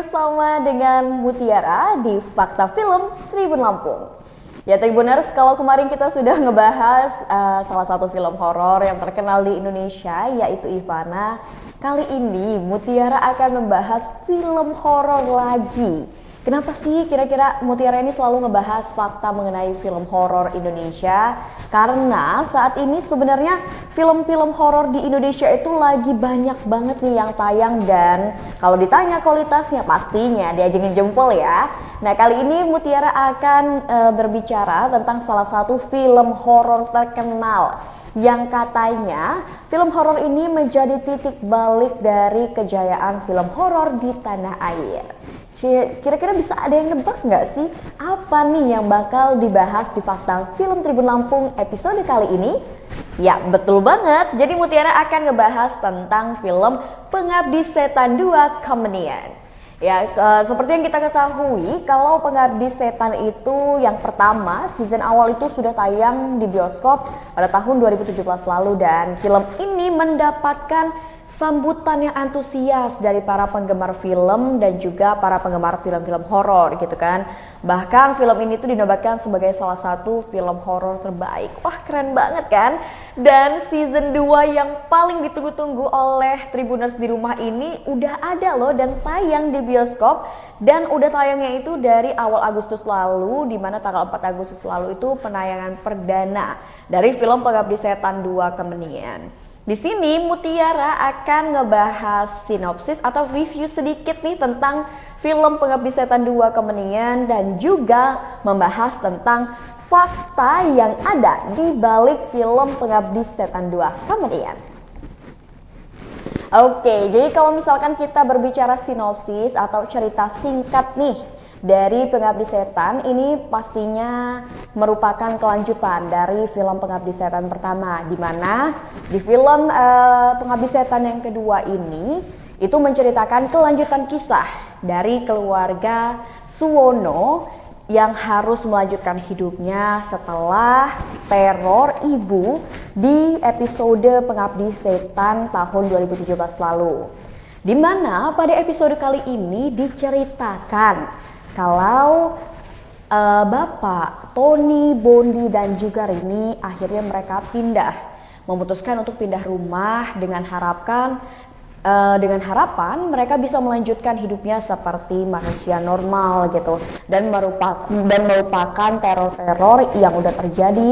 bersama dengan Mutiara di Fakta Film Tribun Lampung. Ya Tribuners, kalau kemarin kita sudah ngebahas salah satu film horor yang terkenal di Indonesia yaitu Ivana. Kali ini Mutiara akan membahas film horor lagi. Kenapa sih kira-kira Mutiara ini selalu ngebahas fakta mengenai film horor Indonesia? Karena saat ini sebenarnya film-film horor di Indonesia itu lagi banyak banget nih yang tayang, dan kalau ditanya kualitasnya pastinya diajengin jempol ya. Nah, kali ini Mutiara akan berbicara tentang salah satu film horor terkenal yang katanya film horor ini menjadi titik balik dari kejayaan film horor di tanah air. Kira-kira bisa ada yang nebak nggak sih apa nih yang bakal dibahas di Fakta Film Tribun Lampung episode kali ini? Ya betul banget, jadi Mutiara akan ngebahas tentang film Pengabdi Setan 2 Kemenyan. Ya, seperti yang kita ketahui, kalau Pengabdi Setan itu yang pertama, season awal itu sudah tayang di bioskop pada tahun 2017 lalu, dan film ini mendapatkan sambutan yang antusias dari para penggemar film dan juga para penggemar film-film horor gitu kan. Bahkan film ini tuh dinobatkan sebagai salah satu film horor terbaik. Wah, keren banget kan? Dan season 2 yang paling ditunggu-tunggu oleh Tribuners di rumah ini udah ada loh dan tayang di bioskop, dan udah tayangnya itu dari awal Agustus lalu, di mana tanggal 4 Agustus lalu itu penayangan perdana dari film Pengabdi Setan 2 Kemenyan. Di sini Mutiara akan ngebahas sinopsis atau review sedikit nih tentang film Pengabdi Setan 2 Kemenyan, dan juga membahas tentang fakta yang ada di balik film Pengabdi Setan 2 Kemenyan. Oke, jadi kalau misalkan kita berbicara sinopsis atau cerita singkat nih dari Pengabdi Setan, ini pastinya merupakan kelanjutan dari film Pengabdi Setan pertama, di mana di film Pengabdi Setan yang kedua ini itu menceritakan kelanjutan kisah dari keluarga Suwono yang harus melanjutkan hidupnya setelah teror ibu di episode Pengabdi Setan tahun 2017 lalu. Di mana pada episode kali ini diceritakan kalau Bapak, Tony, Bondi, dan juga Rini akhirnya mereka memutuskan untuk pindah rumah dengan harapan mereka bisa melanjutkan hidupnya seperti manusia normal gitu, dan melupakan teror-teror yang udah terjadi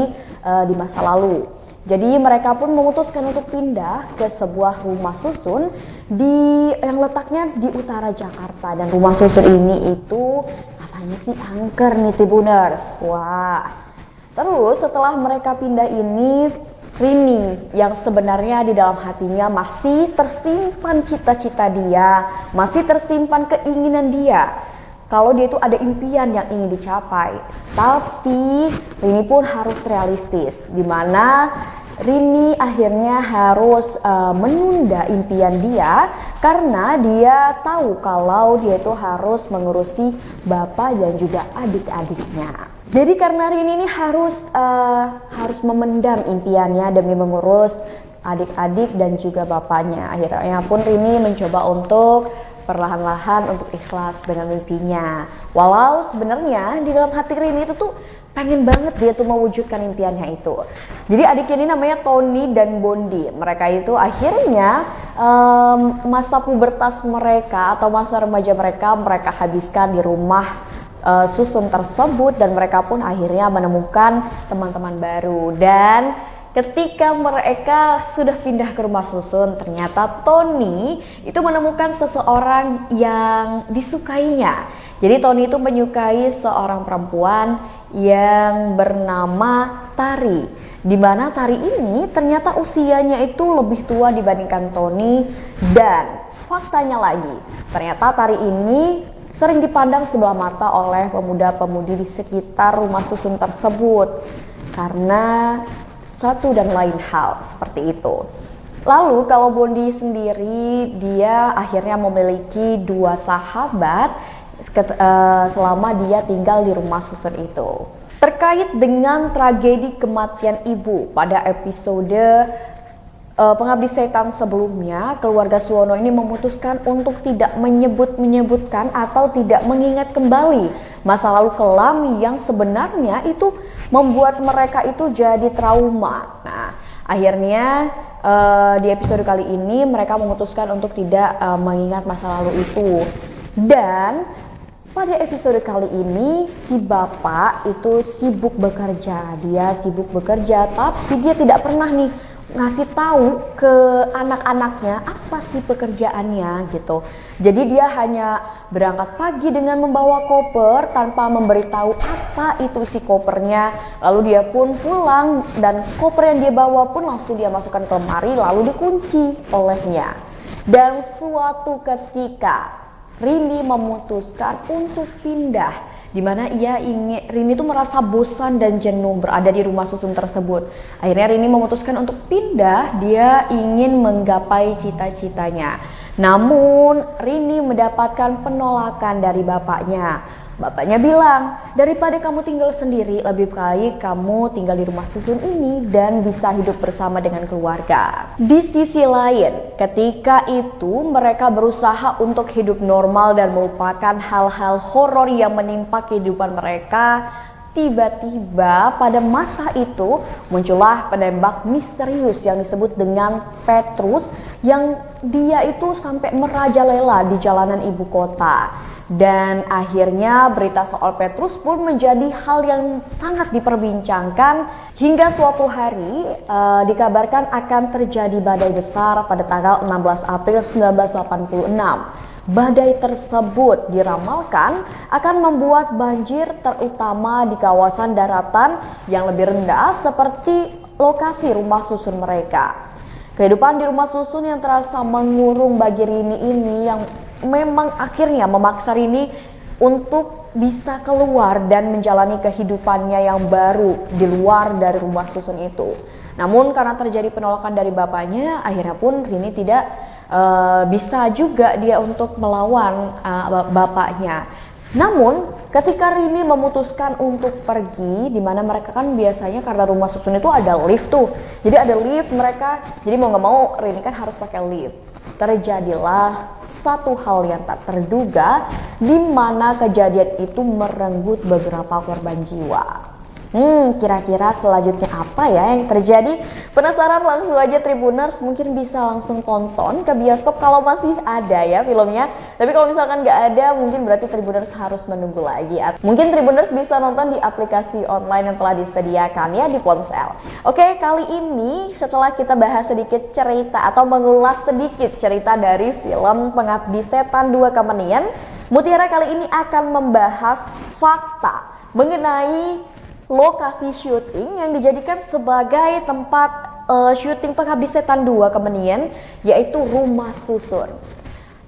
di masa lalu. Jadi mereka pun memutuskan untuk pindah ke sebuah rumah susun yang letaknya di utara Jakarta, dan rumah susun ini itu katanya sih angker nih Tribuners. Wah. Terus setelah mereka pindah ini, Rini yang sebenarnya di dalam hatinya masih tersimpan cita-cita dia, masih tersimpan keinginan dia. Kalau dia itu ada impian yang ingin dicapai, tapi Rini pun harus realistis, di mana Rini akhirnya harus menunda impian dia karena dia tahu kalau dia itu harus mengurusi bapak dan juga adik-adiknya. Jadi karena Rini ini harus memendam impiannya demi mengurus adik-adik dan juga bapaknya. Akhirnya pun Rini mencoba untuk perlahan-lahan untuk ikhlas dengan mimpinya. Walau sebenarnya di dalam hati Rini itu tuh pengen banget dia tuh mewujudkan impiannya itu. Jadi adiknya ini namanya Tony dan Bondi. Mereka itu akhirnya masa pubertas mereka atau masa remaja mereka habiskan di rumah susun tersebut, dan mereka pun akhirnya menemukan teman-teman baru. Dan ketika mereka sudah pindah ke rumah susun, ternyata Tony itu menemukan seseorang yang disukainya. Jadi Tony itu menyukai seorang perempuan yang bernama Tari, di mana Tari ini ternyata usianya itu lebih tua dibandingkan Tony, dan faktanya lagi ternyata Tari ini sering dipandang sebelah mata oleh pemuda-pemudi di sekitar rumah susun tersebut karena satu dan lain hal seperti itu. Lalu kalau Bondi sendiri, dia akhirnya memiliki 2 sahabat selama dia tinggal di rumah susun itu. Terkait dengan tragedi kematian ibu pada episode Pengabdi Setan sebelumnya, keluarga Suwono ini memutuskan untuk tidak menyebutkan atau tidak mengingat kembali masa lalu kelam yang sebenarnya itu membuat mereka itu jadi trauma. Nah, akhirnya di episode kali ini mereka memutuskan untuk tidak mengingat masa lalu itu. Dan pada episode kali ini si bapak itu sibuk bekerja. Dia sibuk bekerja, tapi dia tidak pernah nih ngasih tahu ke anak-anaknya apa sih pekerjaannya gitu. Jadi dia hanya berangkat pagi dengan membawa koper tanpa memberitahu apa itu isi kopernya. Lalu dia pun pulang dan koper yang dia bawa pun langsung dia masukkan ke lemari lalu dikunci olehnya. Dan suatu ketika Rini memutuskan untuk pindah, di mana Rini tuh merasa bosan dan jenuh berada di rumah susun tersebut. Akhirnya Rini memutuskan untuk pindah, dia ingin menggapai cita-citanya. Namun Rini mendapatkan penolakan dari bapaknya. Bapaknya bilang, daripada kamu tinggal sendiri, lebih baik kamu tinggal di rumah susun ini dan bisa hidup bersama dengan keluarga. Di sisi lain, ketika itu mereka berusaha untuk hidup normal dan melupakan hal-hal horor yang menimpa kehidupan mereka. Tiba-tiba pada masa itu muncullah penembak misterius yang disebut dengan Petrus, yang dia itu sampai merajalela di jalanan ibu kota. Dan akhirnya berita soal Petrus pun menjadi hal yang sangat diperbincangkan hingga suatu hari dikabarkan akan terjadi badai besar pada tanggal 16 April 1986. Badai tersebut diramalkan akan membuat banjir terutama di kawasan daratan yang lebih rendah seperti lokasi rumah susun mereka. Kehidupan di rumah susun yang terasa mengurung bagi Rini ini yang memang akhirnya memaksa Rini untuk bisa keluar dan menjalani kehidupannya yang baru di luar dari rumah susun itu. Namun karena terjadi penolakan dari bapaknya, akhirnya pun Rini tidak bisa juga dia untuk melawan bapaknya. Namun ketika Rini memutuskan untuk pergi, di mana mereka kan biasanya karena rumah susun itu ada lift tuh, jadi ada lift mereka, jadi mau nggak mau Rini kan harus pakai lift. Terjadilah satu hal yang tak terduga, di mana kejadian itu merenggut beberapa korban jiwa. Kira-kira selanjutnya apa ya yang terjadi? Penasaran? Langsung aja Tribuners, mungkin bisa langsung tonton ke bioskop kalau masih ada ya filmnya. Tapi kalau misalkan nggak ada, mungkin berarti Tribuners harus menunggu lagi. Mungkin Tribuners bisa nonton di aplikasi online yang telah disediakan ya di ponsel. Oke, kali ini setelah kita bahas sedikit cerita atau mengulas sedikit cerita dari film Pengabdi Setan 2 Kemenian, Mutiara kali ini akan membahas fakta mengenai lokasi syuting yang dijadikan sebagai tempat syuting Pengabdi Setan 2 Kemenian, yaitu rumah susun.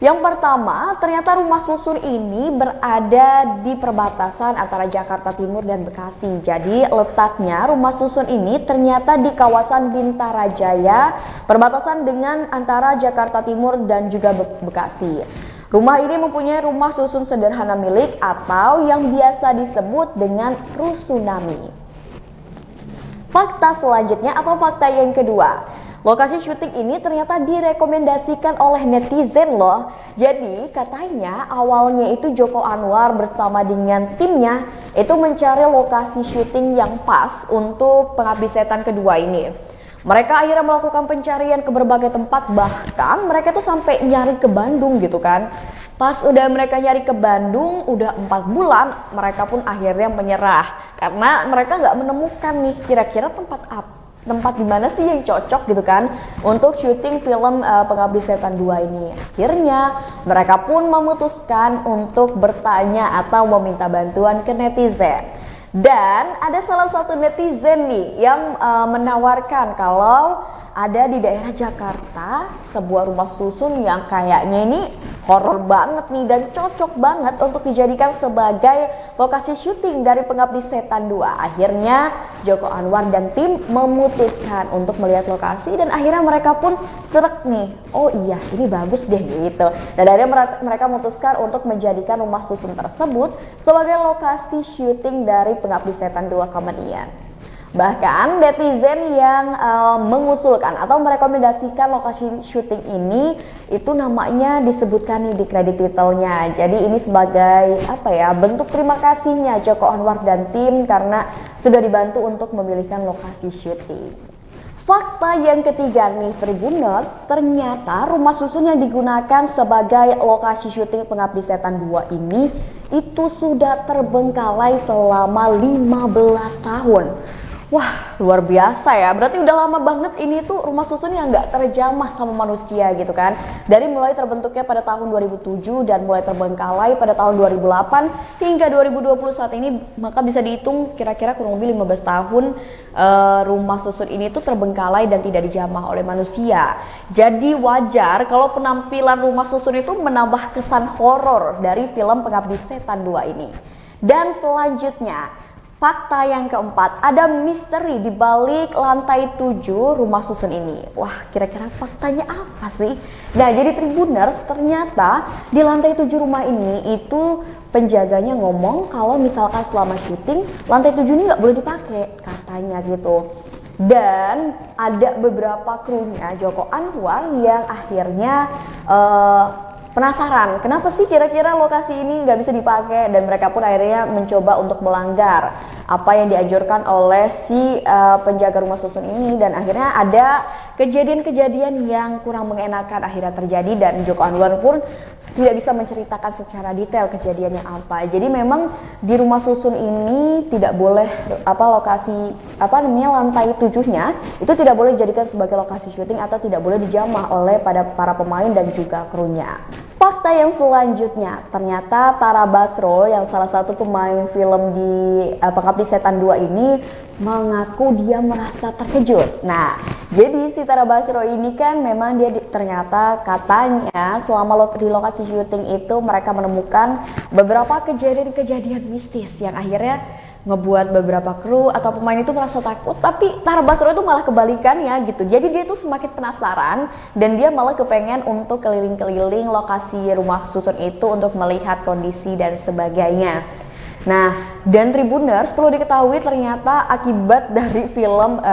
Yang pertama, ternyata rumah susun ini berada di perbatasan antara Jakarta Timur dan Bekasi. Jadi letaknya rumah susun ini ternyata di kawasan Bintara Jaya, perbatasan dengan antara Jakarta Timur dan juga Bekasi. Rumah ini mempunyai rumah susun sederhana milik atau yang biasa disebut dengan rusunami. Fakta selanjutnya atau fakta yang kedua, lokasi syuting ini ternyata direkomendasikan oleh netizen loh. Jadi katanya awalnya itu Joko Anwar bersama dengan timnya itu mencari lokasi syuting yang pas untuk Pengabdi Setan kedua ini. Mereka akhirnya melakukan pencarian ke berbagai tempat, bahkan mereka tuh sampai nyari ke Bandung gitu kan. Pas udah mereka nyari ke Bandung, udah 4 bulan, mereka pun akhirnya menyerah. Karena mereka nggak menemukan nih kira-kira tempat di mana sih yang cocok gitu kan untuk syuting film Pengabdi Setan 2 ini. Akhirnya mereka pun memutuskan untuk bertanya atau meminta bantuan ke netizen. Dan ada salah satu netizen nih yang menawarkan kalau ada di daerah Jakarta sebuah rumah susun yang kayaknya ini horor banget nih dan cocok banget untuk dijadikan sebagai lokasi syuting dari Pengabdi Setan 2. Akhirnya Joko Anwar dan tim memutuskan untuk melihat lokasi dan akhirnya mereka pun srek nih, oh iya ini bagus deh gitu. Dan akhirnya mereka memutuskan untuk menjadikan rumah susun tersebut sebagai lokasi syuting dari Pengabdi Setan 2 Kemenian. Bahkan netizen yang mengusulkan atau merekomendasikan lokasi syuting ini itu namanya disebutkan nih di kredit titelnya. Jadi ini sebagai bentuk terima kasihnya Joko Anwar dan tim karena sudah dibantu untuk memilihkan lokasi syuting. Fakta yang ketiga nih Tribuners, ternyata rumah susun yang digunakan sebagai lokasi syuting Pengabdi Setan 2 ini itu sudah terbengkalai selama 15 tahun. Wah, luar biasa ya. Berarti udah lama banget ini tuh rumah susun yang nggak terjamah sama manusia gitu kan. Dari mulai terbentuknya pada tahun 2007 dan mulai terbengkalai pada tahun 2008 hingga 2020 saat ini, maka bisa dihitung kira-kira kurang lebih 15 tahun rumah susun ini tuh terbengkalai dan tidak dijamah oleh manusia. Jadi wajar kalau penampilan rumah susun itu menambah kesan horor dari film Pengabdi Setan 2 ini. Dan selanjutnya, fakta yang keempat, ada misteri di balik lantai 7 rumah susun ini. Wah, kira-kira faktanya apa sih? Nah, jadi Tribuners, ternyata di lantai 7 rumah ini itu penjaganya ngomong kalau misalkan selama syuting lantai 7 ini nggak boleh dipakai, katanya gitu. Dan ada beberapa krunya Joko Anwar yang akhirnya penasaran, kenapa sih kira-kira lokasi ini nggak bisa dipakai, dan mereka pun akhirnya mencoba untuk melanggar apa yang dianjurkan oleh si penjaga rumah susun ini, dan akhirnya ada kejadian-kejadian yang kurang mengenakan akhirnya terjadi dan Joko Anwar pun tidak bisa menceritakan secara detail kejadiannya apa. Jadi memang di rumah susun ini tidak boleh lokasi lantai 7-nya itu tidak boleh dijadikan sebagai lokasi syuting atau tidak boleh dijamah oleh para pemain dan juga krunya. Fakta yang selanjutnya, ternyata Tara Basro yang salah satu pemain film di Pengabdi Setan 2 ini mengaku dia merasa terkejut. Nah, jadi si Tara Basro ini kan memang dia ternyata katanya selama di lokasi syuting itu mereka menemukan beberapa kejadian-kejadian mistis yang akhirnya ngebuat beberapa kru atau pemain itu merasa takut, tapi Tara Basro itu malah kebalikannya gitu. Jadi dia tuh semakin penasaran dan dia malah kepengen untuk keliling-keliling lokasi rumah susun itu untuk melihat kondisi dan sebagainya. Nah, dan Tribuners perlu diketahui ternyata akibat dari film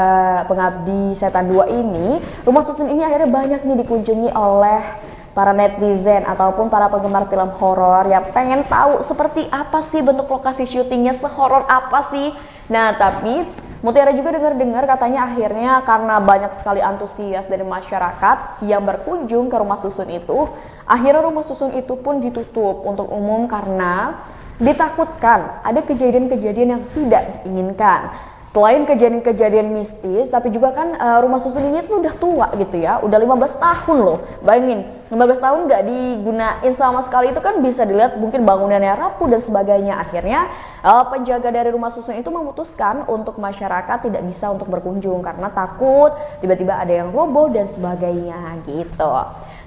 Pengabdi Setan 2 ini, rumah susun ini akhirnya banyak nih dikunjungi oleh para netizen ataupun para penggemar film horor yang pengen tahu seperti apa sih bentuk lokasi syutingnya, sehoror apa sih. Nah, tapi Mutiara juga dengar-dengar katanya akhirnya karena banyak sekali antusias dari masyarakat yang berkunjung ke rumah susun itu, akhirnya rumah susun itu pun ditutup untuk umum karena ditakutkan ada kejadian-kejadian yang tidak diinginkan. Selain kejadian-kejadian mistis, tapi juga kan rumah susun ini tuh udah tua gitu ya, udah 15 tahun loh. Bayangin, 15 tahun nggak digunain sama sekali, itu kan bisa dilihat mungkin bangunannya rapuh dan sebagainya. Akhirnya penjaga dari rumah susun itu memutuskan untuk masyarakat tidak bisa untuk berkunjung karena takut tiba-tiba ada yang roboh dan sebagainya gitu.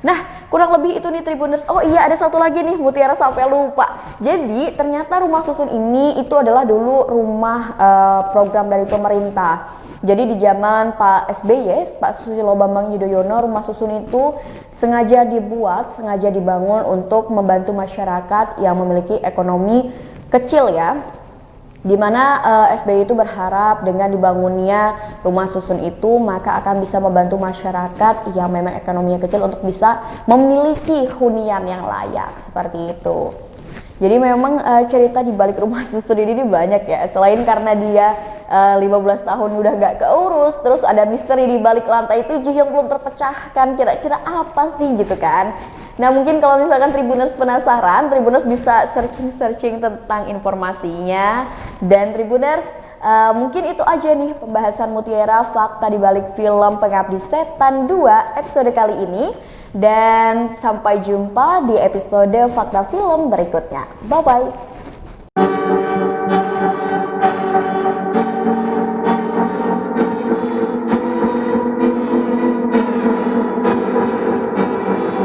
Nah, kurang lebih itu nih Tribuners. Oh iya, ada satu lagi nih, Mutiara sampai lupa. Jadi ternyata rumah susun ini itu adalah dulu rumah program dari pemerintah. Jadi di zaman Pak SBY, Pak Susilo Bambang Yudhoyono, rumah susun itu sengaja dibangun untuk membantu masyarakat yang memiliki ekonomi kecil ya. Di mana SBY itu berharap dengan dibangunnya rumah susun itu maka akan bisa membantu masyarakat yang memang ekonominya kecil untuk bisa memiliki hunian yang layak, seperti itu. Jadi memang cerita di balik rumah susun ini banyak ya. Selain karena dia 15 tahun udah gak keurus, terus ada misteri di balik lantai 7 yang belum terpecahkan, kira-kira apa sih gitu kan. Nah, mungkin kalau misalkan Tribuners penasaran, Tribuners bisa searching tentang informasinya. Dan Tribuners, mungkin itu aja nih pembahasan Mutiara fakta di balik film Pengabdi Setan 2 episode kali ini. Dan sampai jumpa di episode fakta film berikutnya. Bye-bye.